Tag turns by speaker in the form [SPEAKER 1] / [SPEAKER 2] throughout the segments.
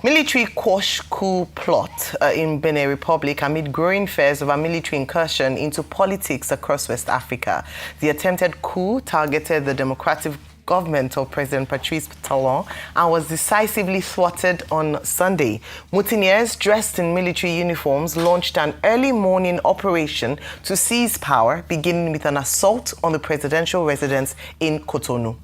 [SPEAKER 1] Military quash coup plot in Benin Republic amid growing fears of a military incursion into politics across West Africa. The attempted coup targeted the democratic government of President Patrice Talon and was decisively thwarted on Sunday. Mutineers dressed in military uniforms launched an early morning operation to seize power, beginning with an assault on the presidential residence in Cotonou.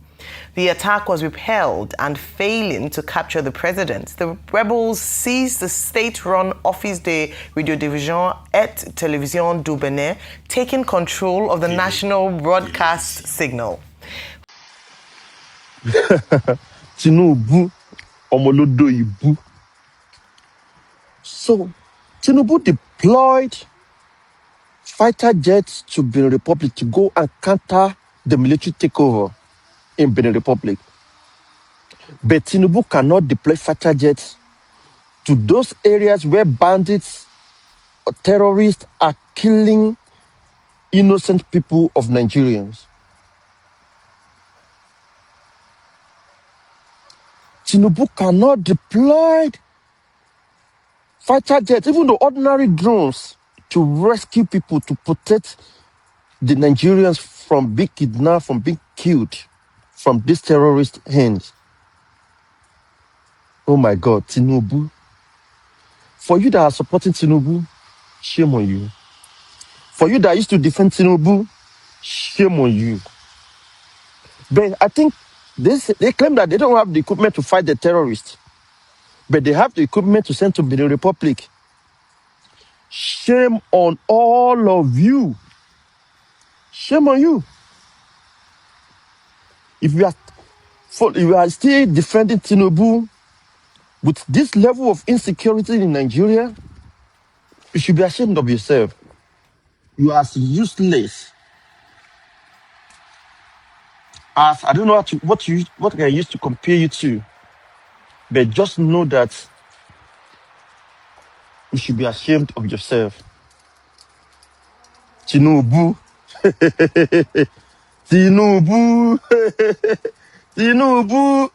[SPEAKER 1] The attack was repelled and failing to capture the president. The rebels seized the state-run Office de Radio Division et Télévision du Bénin, taking control of the national broadcast signal.
[SPEAKER 2] Tinubu omolodo ibu. So, Tinubu deployed fighter jets to Benin Republic to go and counter the military takeover in Benin Republic. But Tinubu cannot deploy fighter jets to those areas where bandits or terrorists are killing innocent people of Nigerians. Tinubu cannot deploy fighter jets, even the ordinary drones, to rescue people, to protect the Nigerians from being kidnapped, from being killed from these terrorist hands. Oh my God, Tinubu. For you that are supporting Tinubu, shame on you. For you that used to defend Tinubu, shame on you. But I think they claim that they don't have the equipment to fight the terrorists, but they have the equipment to send to Benin Republic. Shame on all of you. Shame on you. If you are still defending Tinubu with this level of insecurity in Nigeria, you should be ashamed of yourself. You are as useless as, I don't know what I can use to compare you to, but just know that you should be ashamed of yourself. Tinubu. Tinubu. Tinubu.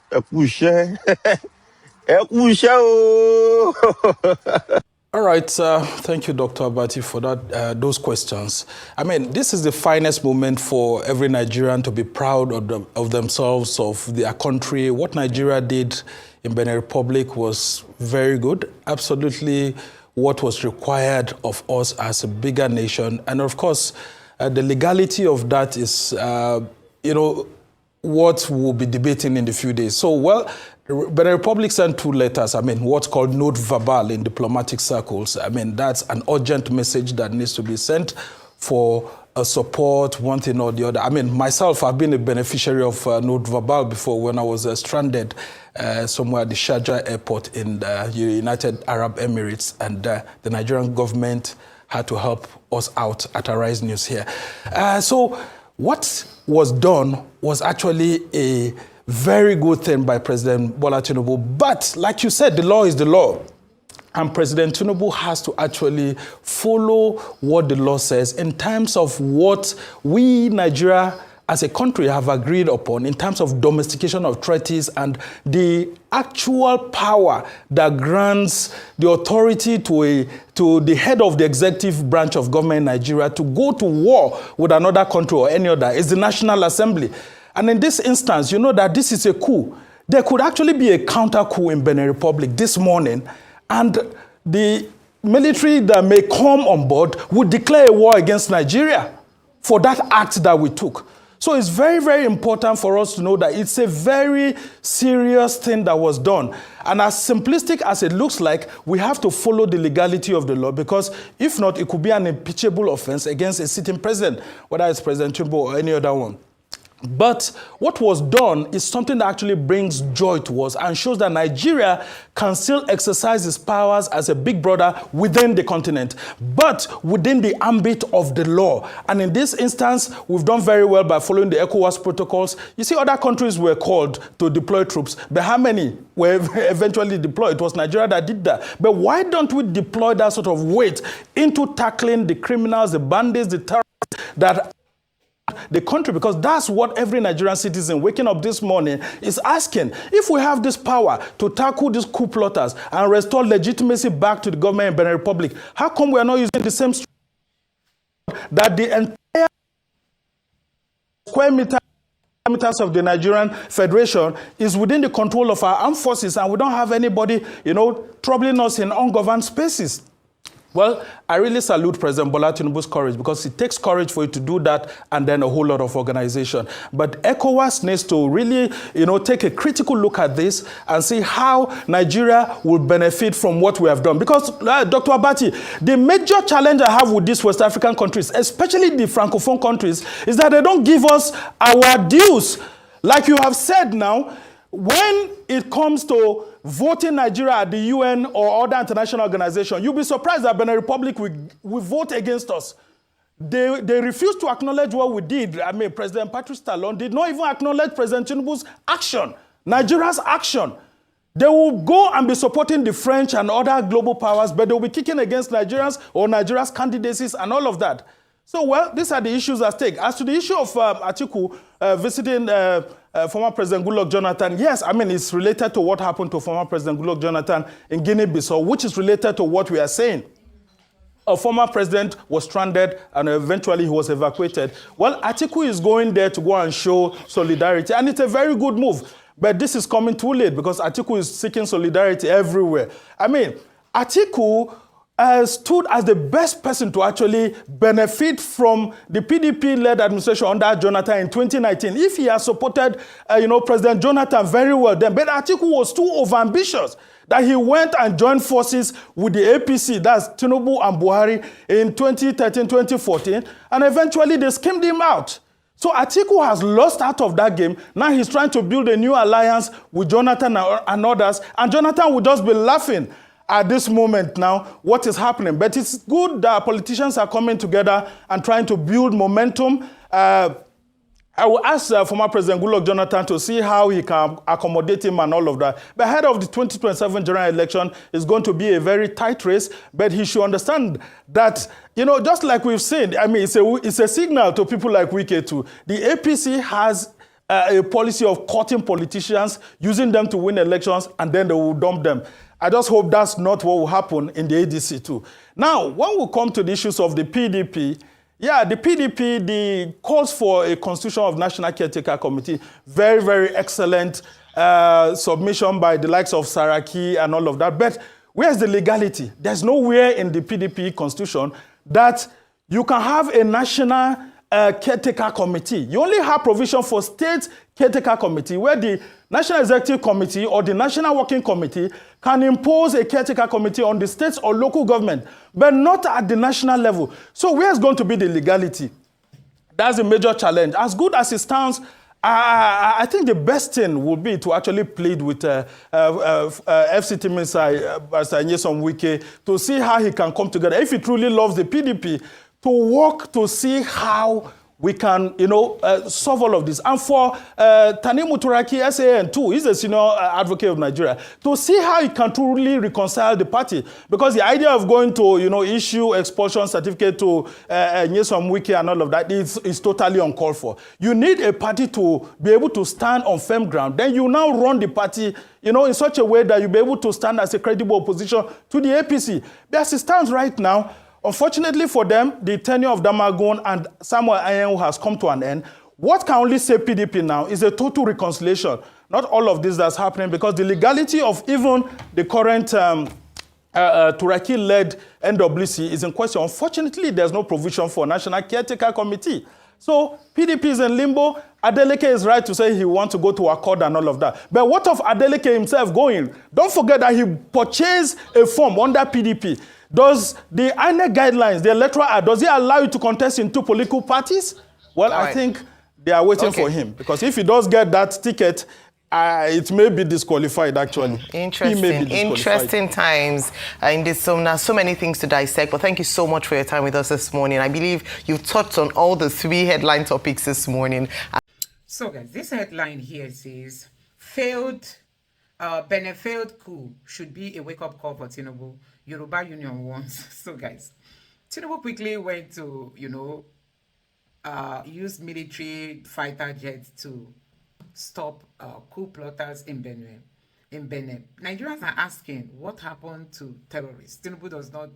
[SPEAKER 3] All right, thank you, Dr. Abati, for those questions. I mean, this is the finest moment for every Nigerian to be proud of themselves, of their country. What Nigeria did in Benin Republic was very good, absolutely what was required of us as a bigger nation. And of course, the legality of that is, what we'll be debating in a few days. So, well, Benin Republic sent 2 letters, what's called note verbal in diplomatic circles. That's an urgent message that needs to be sent for support, one thing or the other. Myself, I've been a beneficiary of note verbal before when I was stranded somewhere at the Sharjah airport in the United Arab Emirates, and the Nigerian government had to help us out at Arise News here. So what was done was actually a very good thing by President Bola Tinubu. But like you said, the law is the law. And President Tinubu has to actually follow what the law says in terms of what we, Nigeria, as a country have agreed upon in terms of domestication of treaties and the actual power that grants the authority to the head of the executive branch of government in Nigeria to go to war with another country or any other is the National Assembly. And in this instance, you know that this is a coup. There could actually be a counter coup in Benin Republic this morning, and the military that may come on board would declare a war against Nigeria for that act that we took. So it's very, very important for us to know that it's a very serious thing that was done. And as simplistic as it looks like, we have to follow the legality of the law, because if not, it could be an impeachable offense against a sitting president, whether it's President Tinubu or any other one. But what was done is something that actually brings joy to us and shows that Nigeria can still exercise its powers as a big brother within the continent, but within the ambit of the law. And in this instance, we've done very well by following the ECOWAS protocols. You see, other countries were called to deploy troops, but how many were eventually deployed? It was Nigeria that did that. But why don't we deploy that sort of weight into tackling the criminals, the bandits, the terrorists that the country, because that's what every Nigerian citizen waking up this morning is asking. If we have this power to tackle these coup plotters and restore legitimacy back to the government in Benin Republic, how come we are not using the same that the entire square meters of the Nigerian Federation is within the control of our armed forces, and we don't have anybody, troubling us in ungoverned spaces? Well, I really salute President Bola Tinubu's courage, because it takes courage for you to do that, and then a whole lot of organization. But ECOWAS needs to really, take a critical look at this and see how Nigeria will benefit from what we have done. Because, Dr. Abati, the major challenge I have with these West African countries, especially the Francophone countries, is that they don't give us our dues. Like you have said now, when it comes to voting Nigeria at the UN or other international organizations, you'll be surprised that Benin Republic will vote against us. They refuse to acknowledge what we did. I mean, President Patrice Talon did not even acknowledge President Tinubu's action, Nigeria's action. They will go and be supporting the French and other global powers, but they will be kicking against Nigerians or Nigeria's candidacies and all of that. So, well, these are the issues at stake. As to the issue of Atiku visiting former President Goodluck Jonathan, yes, I mean, it's related to what happened to former President Goodluck Jonathan in Guinea-Bissau, which is related to what we are saying. A former president was stranded and eventually he was evacuated. Well, Atiku is going there to go and show solidarity, and it's a very good move. But this is coming too late, because Atiku is seeking solidarity everywhere. I mean, Atiku stood as the best person to actually benefit from the PDP-led administration under Jonathan in 2019. If he had supported, President Jonathan very well then, but Atiku was too overambitious that he went and joined forces with the APC, that's Tinubu and Buhari, in 2013, 2014, and eventually they skimmed him out. So Atiku has lost out of that game. Now he's trying to build a new alliance with Jonathan and others, and Jonathan will just be laughing at this moment now what is happening. But it's good that politicians are coming together and trying to build momentum. I will ask former President Goodluck Jonathan to see how he can accommodate him and all of that. But ahead of the 2027 general election, it's going to be a very tight race, but he should understand that, just like we've seen, I mean, it's a signal to people like Wike too. The APC has a policy of cutting politicians, using them to win elections, and then they will dump them. I just hope that's not what will happen in the ADC too. Now, when we come to the issues of the PDP, the PDP, the calls for a constitution of National Caretaker Committee, very, very excellent submission by the likes of Saraki and all of that. But where's the legality? There's nowhere in the PDP constitution that you can have a national caretaker committee. You only have provision for state caretaker committee, where the National Executive Committee or the National Working Committee can impose a caretaker committee on the states or local government, but not at the national level. So where's going to be the legality? That's a major challenge. As good as it sounds, I think the best thing would be to actually plead with FCT Minister Nyesom Wike to see how he can come together. If he truly loves the PDP, to work to see how we can, solve all of this. And for Tanimu Turaki, SAN too, he's a senior advocate of Nigeria, to see how he can truly reconcile the party. Because the idea of going to, issue expulsion certificate to Nyesom Wike and all of that is totally uncalled for. You need a party to be able to stand on firm ground. Then you now run the party, in such a way that you'll be able to stand as a credible opposition to the APC. But as it stands right now, unfortunately for them, the tenure of Damagun and Samuel Ayenwu has come to an end. What can only save PDP now is a total reconciliation. Not all of this that's happening, because the legality of even the current Turaki-led NWC is in question. Unfortunately, there's no provision for National Caretaker Committee. So PDP is in limbo. Adeleke is right to say he wants to go to accord and all of that. But what of Adeleke himself going? Don't forget that he purchased a form under PDP. Does the INEC guidelines, the electoral act, does it allow you to contest in two political parties? Well, I think they are waiting for him. Because if he does get that ticket, it may be disqualified, actually.
[SPEAKER 1] Interesting times in this. So many things to dissect. But thank you so much for your time with us this morning. I believe you've touched on all the 3 headline topics this morning.
[SPEAKER 4] So, guys, this headline here says, Benin failed coup should be a wake-up call for Tinubu. Yoruba Union wants. So, guys, Tinubu quickly went to, used military fighter jets to stop coup plotters in Benin. Nigerians are asking what happened to terrorists. Tinubu does not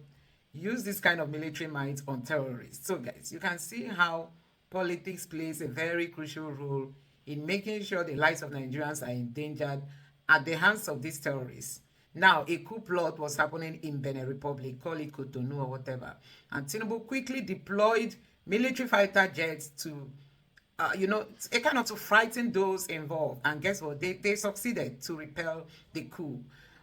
[SPEAKER 4] use this kind of military might on terrorists. So guys, you can see how politics plays a very crucial role in making sure the lives of Nigerians are endangered at the hands of these terrorists. Now, a coup plot was happening in Benin Republic, call it Cotonou or whatever. And Tinubu quickly deployed military fighter jets to a kind of to frighten those involved. And guess what? They succeeded to repel the coup.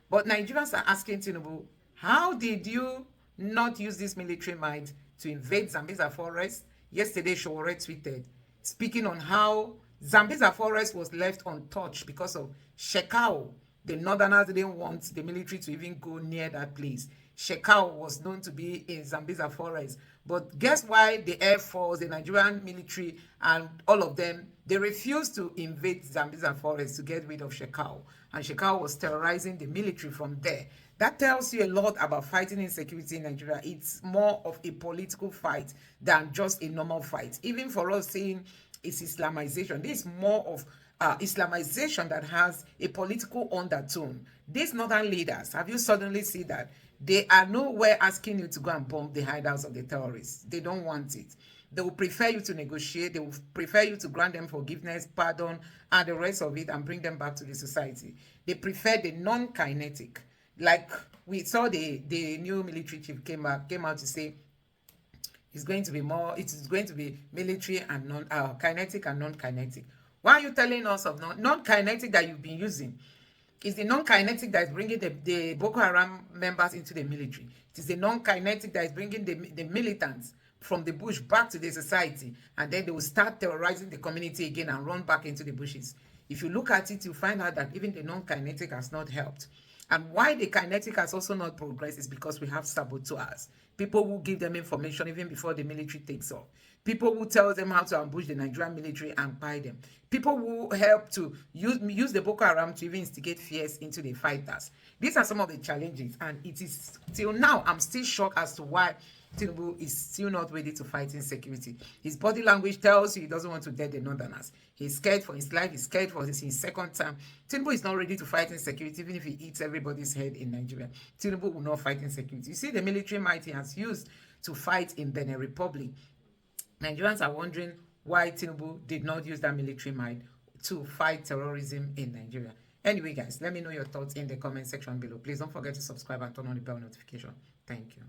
[SPEAKER 4] But Nigerians are asking Tinubu, how did you not use this military might to invade Zambeza forest? Yesterday, Showore tweeted, speaking on how Zambeza forest was left untouched because of Shekau. The Northerners didn't want the military to even go near that place. Shekau was known to be in Zambeza forest. But guess why the Air Force, the Nigerian military, and all of them, they refused to invade Zambeza forest to get rid of Shekau. And Shekau was terrorizing the military from there. That tells you a lot about fighting insecurity in Nigeria. It's more of a political fight than just a normal fight. Even for us saying it's Islamization, this is more of Islamization that has a political undertone. These northern leaders, have you suddenly seen that? They are nowhere asking you to go and bomb the hideouts of the terrorists. They don't want it. They will prefer you to negotiate. They will prefer you to grant them forgiveness, pardon, and the rest of it and bring them back to the society. They prefer the non-kinetic. Like we saw the new military chief came out to say it's going to be military and kinetic and non-kinetic. Why are you telling us of non-kinetic that you've been using? It's the non-kinetic that is bringing the Boko Haram members into the military. It is the non-kinetic that is bringing the militants from the bush back to the society, and then they will start terrorizing the community again and run back into the bushes. If you look at it, you find out that even the non-kinetic has not helped. And why the kinetic has also not progressed is because we have saboteurs, people who give them information even before the military takes off, people who tell them how to ambush the Nigerian military and buy them, people who help to use the Boko Haram to even instigate fears into the fighters. These are some of the challenges, and it is till now I'm still shocked as to why Tinubu is still not ready to fight insecurity. His body language tells you he doesn't want to dead the Northerners. He's scared for his life. He's scared for his second term. Tinubu is not ready to fight insecurity, even if he eats everybody's head in Nigeria. Tinubu will not fight insecurity. You see the military might he has used to fight in Benin Republic. Nigerians are wondering why Tinubu did not use that military might to fight terrorism in Nigeria. Anyway, guys, let me know your thoughts in the comment section below. Please don't forget to subscribe and turn on the bell notification. Thank you.